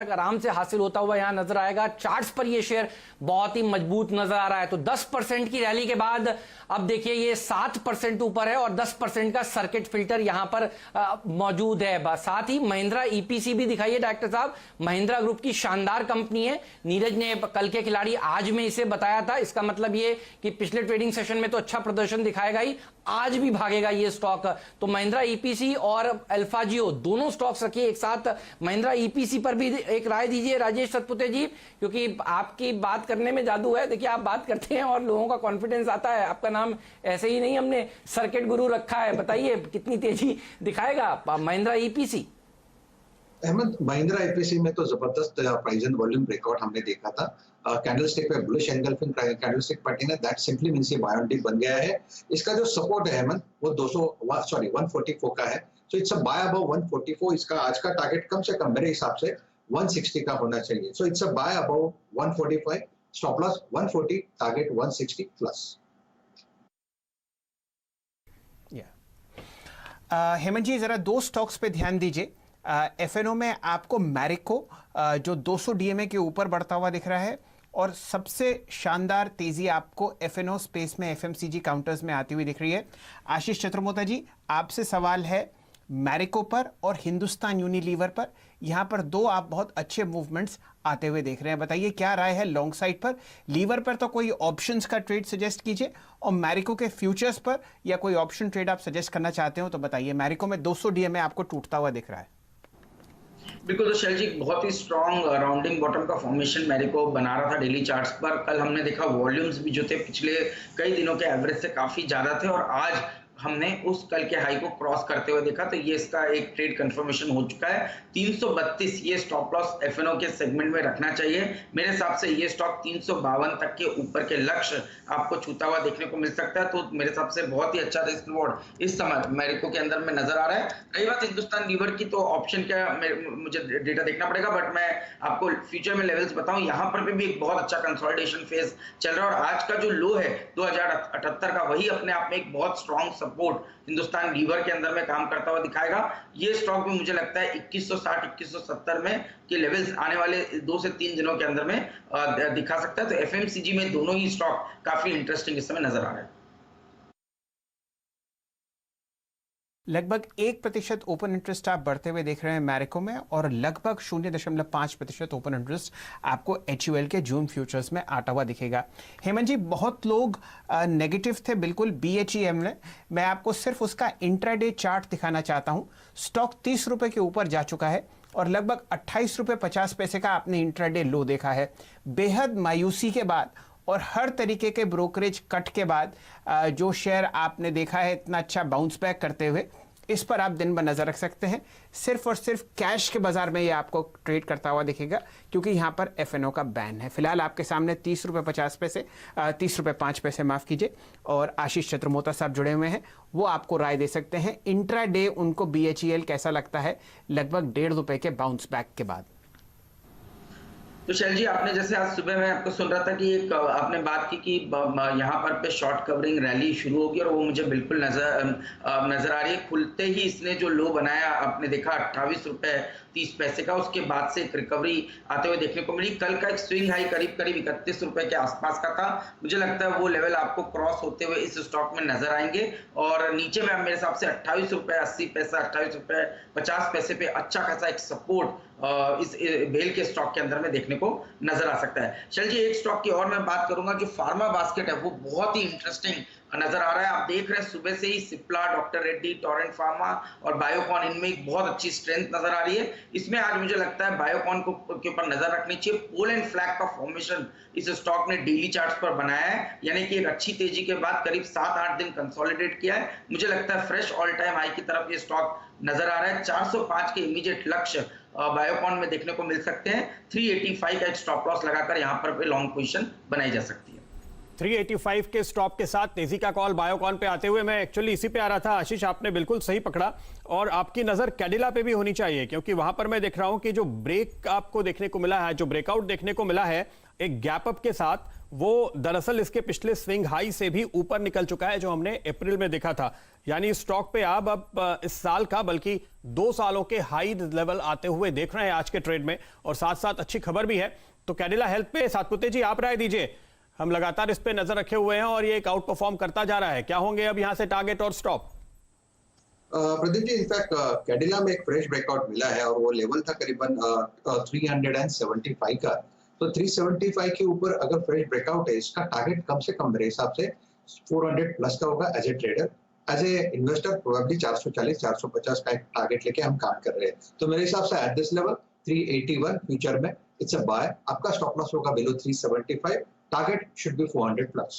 आराम से हासिल होता हुआ यहां नजर आएगा। चार्ट्स पर ये शेयर बहुत ही मजबूत नजर आ रहा है। तो 10% की रैली के बाद अब देखिए ये 7% ऊपर है और 10% का सर्किट फिल्टर यहां पर मौजूद है। साथ ही महिंद्रा ईपीसी भी दिखाइए डॉक्टर साहब। महिंद्रा ग्रुप की शानदार कंपनी है। नीरज ने कल के खिलाड़ी आज में इसे बताया था। इसका मतलब ये कि पिछले ट्रेडिंग सेशन में तो अच्छा प्रदर्शन दिखाएगा ही, आज भी भागेगा ये स्टॉक। तो महिंद्रा ईपीसी और अल्फाजियो दोनों स्टॉक्स रखिए एक साथ। महिंद्रा ईपीसी पर भी एक राय दीजिए राजेश सतपुते जी, क्योंकि आपकी बात करने में जादू है। देखिए आप बात करते हैं और लोगों का कॉन्फिडेंस आता है। आपका नाम ऐसे ही नहीं हमने सर्किट गुरु रखा है। बताइए कितनी तेजी दिखाएगा महिंद्रा ईपीसी? अहमद, महिंद्रा ईपीसी में तो जबरदस्त प्राइस एंड वॉल्यूम ब्रेकआउट हमने देखा था। कैंडलस्टिक पे बुलिश एंगल्फिंग कैंडलस्टिक पैटर्न है, दैट सिंपली मींस ये बाय ऑन डिप बन गया है। इसका जो सपोर्ट है अहमद वो 144 का है। So it's a buy above 144। इसका आज का टारगेट कम से कम मेरे हिसाब से 160 का होना चाहिए। So it's a buy above 145, stop loss 140, target 160 plus. Hemant ji जरा दो स्टॉक्स पे ध्यान दीजिए। एफएनओ में आपको मैरिको जो 200 डीएमए के ऊपर बढ़ता हुआ दिख रहा है, और सबसे शानदार तेजी आपको एफएनओ स्पेस में एफएमसीजी काउंटर्स में आती हुई दिख रही है। आशीष चतुर्मोता जी, आपसे सवाल है मैरिको पर और हिंदुस्तान यूनिलीवर पर। यहाँ पर दो आप बहुत अच्छे मूवमेंट्स आते हुए देख रहे हैं, बताइए क्या राय है लॉन्ग साइड पर? लीवर पर तो कोई ऑप्शंस का ट्रेड सजेस्ट कीजिए, और मैरिको के फ्यूचर्स पर या कोई ऑप्शन ट्रेड आप सजेस्ट करना चाहते हो तो बताइए। मैरिको में 200 डीएमए आपको टूटता हुआ दिख रहा है। बिल्कुल, तो शैल जी बहुत ही स्ट्रॉन्ग राउंडिंग बॉटम का फॉर्मेशन मैरिको बना रहा था डेली चार्ट्स पर। कल हमने देखा वॉल्यूम्स भी जो थे पिछले कई दिनों के एवरेज से काफी ज्यादा थे, और आज हमने उस कल के हाई को क्रॉस करते हुए देखा। तो ये इसका एक ट्रेड कंफर्मेशन हो चुका है। 332 ये स्टॉप लॉस एफएनओ के सेगमेंट में रखना चाहिए। मेरे हिसाब से ये स्टॉक 352 तक के ऊपर के लक्ष्य आपको छूता हुआ देखने को मिल सकता है। तो मेरे हिसाब से बहुत ही अच्छा रिस्क रिवॉर्ड इस समय मैरिको के अंदर में नजर आ रहा है। रही बात हिंदुस्तान लीवर की, तो ऑप्शन का मुझे डेटा देखना पड़ेगा, बट मैं आपको फ्यूचर में लेवल्स बताऊं। यहां पर भी एक बहुत अच्छा कंसोलिडेशन फेज चल रहा है, और आज का जो लो है 2078 का, वही अपने आप में एक बहुत स्ट्रॉन्ग सपोर्ट हिंदुस्तान लीवर के अंदर में काम करता हुआ दिखाएगा। ये स्टॉक भी मुझे लगता है 2160 2170 में के लेवल्स आने वाले 2 से 3 दिनों के अंदर में दिखा सकता है। तो एफएमसीजी में दोनों ही स्टॉक काफी इंटरेस्टिंग इस समय नजर आ रहे हैं। लगभग 1% ओपन इंटरेस्ट आप बढ़ते हुए देख रहे हैं मैरिको में, और लगभग 0.5% ओपन इंटरेस्ट आपको एचयूएल के जून फ्यूचर्स में आता हुआ दिखेगा। हेमंत जी, बहुत लोग नेगेटिव थे बिल्कुल बीएचईएम में। मैं आपको सिर्फ उसका इंट्राडे चार्ट दिखाना चाहता हूं। स्टॉक 30 रुपए के ऊपर जा चुका है, और लगभग 28 रुपए 50 पैसे का आपने इंट्राडे लो देखा है। बेहद मायूसी के बाद और हर तरीके के ब्रोकरेज कट के बाद जो शेयर आपने देखा है इतना अच्छा बाउंस बैक करते हुए, इस पर आप दिन भर नजर रख सकते हैं। सिर्फ और सिर्फ कैश के बाजार में ये आपको ट्रेड करता हुआ दिखेगा, क्योंकि यहाँ पर एफएनओ का बैन है। फिलहाल आपके सामने 30 रुपये 50 पैसे 30 रुपये 5 पैसे माफ कीजिए, और आशीष चतुर्मोता साहब जुड़े हुए हैं, वो आपको राय दे सकते हैं इंट्रा डे उनको बीएचईएल कैसा लगता है लगभग 1.5 रुपए के बाउंस बैक के बाद। तो शैल जी, आपने जैसे आज सुबह मैं आपको सुन रहा था कि एक आपने बात की कि यहाँ पर पे शॉर्ट कवरिंग रैली शुरू होगी, और वो मुझे बिल्कुल नजर आ रही है। खुलते ही इसने जो लो बनाया आपने देखा 28 रुपए 30 पैसे का, उसके बाद से एक रिकवरी आते हुए देखने को मिली। कल का एक स्विंग हाई करीब 31 रुपए के आसपास का था। मुझे लगता है वो लेवल आपको क्रॉस होते हुए इस स्टॉक में नजर आएंगे, और नीचे में मेरे हिसाब से 28 रुपए 80 पैसा 28 रुपए 50 पैसे पे अच्छा खासा एक सपोर्ट इस भेल के स्टॉक के अंदर में देखने को नजर आ सकता है। चल जी, एक स्टॉक की और मैं बात करूंगा जो फार्मा बास्केट है, वो बहुत ही इंटरेस्टिंग नजर आ रहा है। आप देख रहे हैं सुबह से ही Cipla, doctor Reddy, Torrent Pharma और बायोकॉन, इनमें एक बहुत अच्छी स्ट्रेंथ नजर आ रही है। इसमें आज मुझे लगता है बायोकॉन को के ऊपर नजर रखनी चाहिए। पोल एंड फ्लैग का फॉर्मेशन इस स्टॉक ने डेली चार्ट्स पर बनाया है, यानी कि एक अच्छी तेजी के बाद करीब 7-8 दिन कंसोलिडेट किया है। मुझे लगता है फ्रेश ऑल टाइम हाई की तरफ ये स्टॉक नजर आ रहा है। 405 के इमीडिएट लक्ष्य बायोकॉन में देखने को मिल सकते हैं। 385 का एक स्टॉप लॉस लगाकर यहां पर लॉन्ग पोजीशन बनाई जा सकती है। 385 के स्टॉप के साथ तेजी का कॉल बायोकॉन पे आते हुए, मैं एक्चुअली इसी पे आ रहा था। आशीष, आपने बिल्कुल सही पकड़ा और आपकी नजर कैडिला पे भी होनी चाहिए, क्योंकि वहां पर मैं देख रहा हूं कि जो ब्रेक आपको देखने को मिला है, जो ब्रेकआउट देखने को मिला है एक गैप अप के साथ, वो दरअसल इसके पिछले स्विंग हाई से भी ऊपर निकल चुका है जो हमने अप्रैल में देखा था। यानी स्टॉक पे आप अब इस साल का बल्कि 2 सालों के हाई लेवल आते हुए देख रहे हैं आज के ट्रेड में, और साथ साथ अच्छी खबर भी है। तो कैडिला हेल्थ पे सातपुते जी आप राय दीजिए, हम लगातार इस पे नजर रखे हुए हैं और ये एक आउट परफॉर्म करता जा रहा है, क्या होंगे अब यहां से टारगेट और स्टॉप? प्रदीप जी, इनफैक्ट कैडिला में एक फ्रेश ब्रेकआउट मिला है और वो लेवल था करीबन 375 का। तो 375 के ऊपर अगर फ्रेश ब्रेकआउट है, इसका टारगेट कम से कम मेरे हिसाब से 400 प्लस का होगा। As a trader, as a investor probably 440-450 का एक टारगेट लेके हम काम कर रहे हैं। तो मेरे हिसाब से एट दिस लेवल 381 फ्यूचर में इट्स अ बाय। आपका स्टॉप लॉस होगा below 375, target should be 400 plus.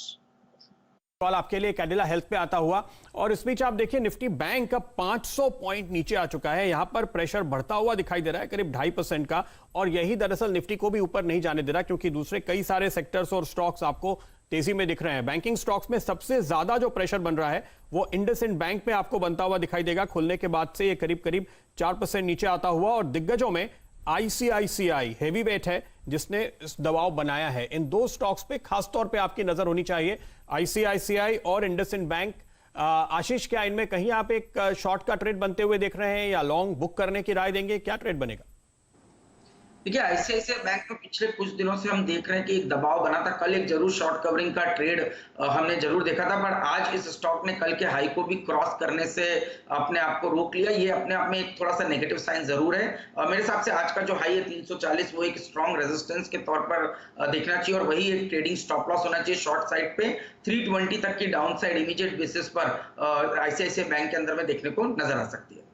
Call आपके लिए कैडिला हेल्थ पे आता हुआ। और इस बीच आप देखिए निफ्टी बैंक अब 500 पॉइंट नीचे आ चुका है, यहां पर प्रेशर बढ़ता हुआ दिखाई दे रहा है करीब 2.5% का, और यही दरअसल निफ्टी को भी ऊपर नहीं जाने दे रहा, क्योंकि दूसरे कई सारे सेक्टर्स और स्टॉक्स आपको तेजी में दिख रहे हैं। बैंकिंग स्टॉक्स में सबसे ज्यादा जो प्रेशर बन रहा है वो इंडसइंड बैंक में आपको बनता हुआ दिखाई देगा। खुलने के बाद से ये करीब करीब 4% नीचे आता हुआ, और दिग्गजों में आईसीआईसीआई हेवी वेट है जिसने दबाव बनाया है। इन 2 स्टॉक्स पे खासतौर पे आपकी नजर होनी चाहिए, आईसीआईसीआई और इंडसइंड बैंक। आशीष, क्या इनमें कहीं आप एक शॉर्ट का ट्रेड बनते हुए देख रहे हैं या लॉन्ग बुक करने की राय देंगे, क्या ट्रेड बनेगा? देखिए, आईसीआईसीआई बैंक में पिछले कुछ दिनों से हम देख रहे हैं कि एक दबाव बना था। कल एक जरूर शॉर्ट कवरिंग का ट्रेड हमने जरूर देखा था, पर आज इस स्टॉक ने कल के हाई को भी क्रॉस करने से अपने आप को रोक लिया। ये अपने आप में एक थोड़ा सा नेगेटिव साइन जरूर है। मेरे हिसाब से आज का जो हाई है 340, वो एक स्ट्रॉन्ग रेजिस्टेंस के तौर पर देखना चाहिए, और वही एक ट्रेडिंग स्टॉप लॉस होना चाहिए शॉर्ट साइड पे। 320 तक की डाउन साइड इमीडिएट बेसिस पर आईसीआईसीआई बैंक के अंदर में देखने को नजर आ सकती है।